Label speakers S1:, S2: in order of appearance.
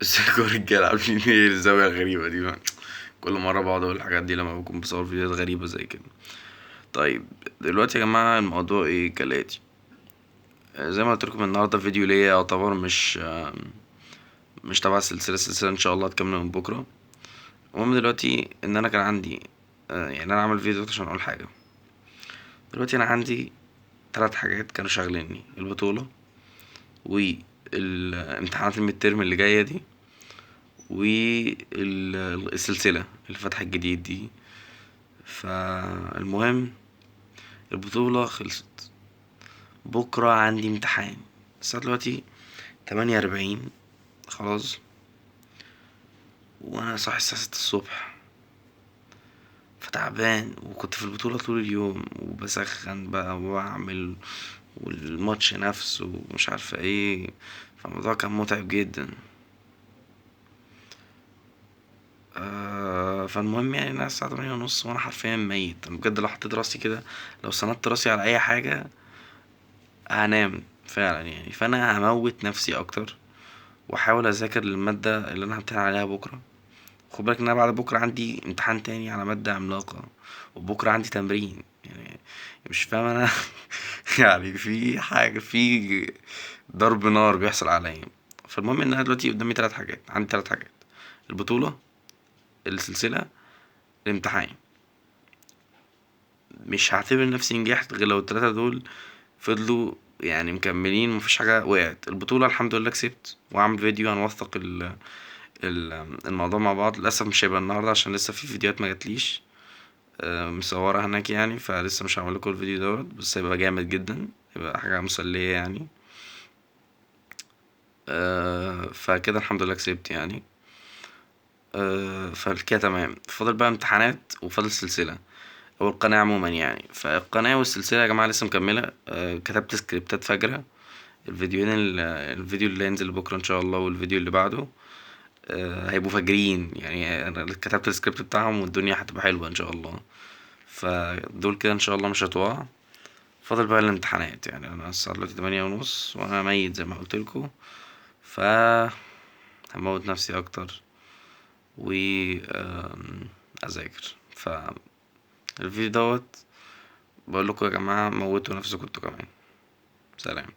S1: ازيكم يا رجاله، عارفين ايه الزاوية الغريبة دي بقى؟ كل مرة بقعد اقول الحاجات دي لما بكون بصور فيديوهات غريبة زي كده. طيب، دلوقتي يا جماعة الموضوع ايه كالاتي. زي ما قلت لكم النهارده فيديو ليا يعتبر مش تبع السلسلة ان شاء الله هتكمل من بكرة. المهم دلوقتي ان انا كان عندي يعني انا عامل فيديو عشان اقول حاجة. دلوقتي انا عندي 3 حاجات كانوا شاغليني: البطولة، والامتحانات الميد ترم اللي جاية دي، والسلسلة اللي فاتحة الجديد دي. فالمهم البطولة خلصت، بكرة عندي امتحان. الساعة دلوقتي 8:40 خلاص، وانا صاحي الساعة 6 الصبح، فتعبان. وكنت في البطولة طول اليوم وبسخن بقى وبعمل، والماتش نفسه ومش عارفة ايه. فالموضوع كان متعب جدا. فالمهم يعني انا الساعة 8:30 وانا حرفيا ميت. انا بجد لو حطيت راسي كده، لو سندت راسي على اي حاجة هنام فعلا يعني. فانا هموت نفسي اكتر واحاول اذاكر للمادة اللي انا همتحن عليها بكرة. خد بالك ان انا بعد بكرة عندي امتحان تاني على مادة عملاقة، وبكرة عندي تمرين يعني. مش فاهم انا يعني في حاجة، في ضرب نار بيحصل عليا. فالمهم ان انا دلوقتي قدامي 3 حاجات، عندي 3 حاجات: البطولة، السلسلة، الامتحان. مش هعتبر نفسي نجحت غير لو ال3 دول فضلوا يعني مكملين، مفيش حاجة وقعت. البطولة الحمد لله كسبت، وعامل فيديو هنوثق الموضوع مع بعض. للأسف مش هيبقى النهاردة عشان لسه في فيديوهات ما جاتليش مصورة هناك يعني، فلسه مش هعمل لكم الفيديو دوت، بس هيبقى جامد جدا، هيبقى حاجة مسلية يعني. فكده الحمد لله كسبت يعني. فكده تمام. فاضل بقى امتحانات وفاضل سلسلة او القناة عموما يعني. فالقناة والسلسلة يا جماعة لسه مكملة. كتبت سكريبتات فجرة. الفيديو اللي هينزل بكرة ان شاء الله والفيديو اللي بعده هيبقوا فاجرين يعني. انا كتبت السكريبت بتاعهم والدنيا هتبقى حلوة ان شاء الله. فدول كده ان شاء الله مش هتوقع. فاضل بقى الامتحانات يعني. انا الساعة دلوقتي 8:30 وانا ميت زي ما قلتلكوا. ف هموت نفسي اكتر و اذاكر. فالفيديو دوت بقول لكم يا جماعة موتوا نفسكم انتوا كمان. سلام.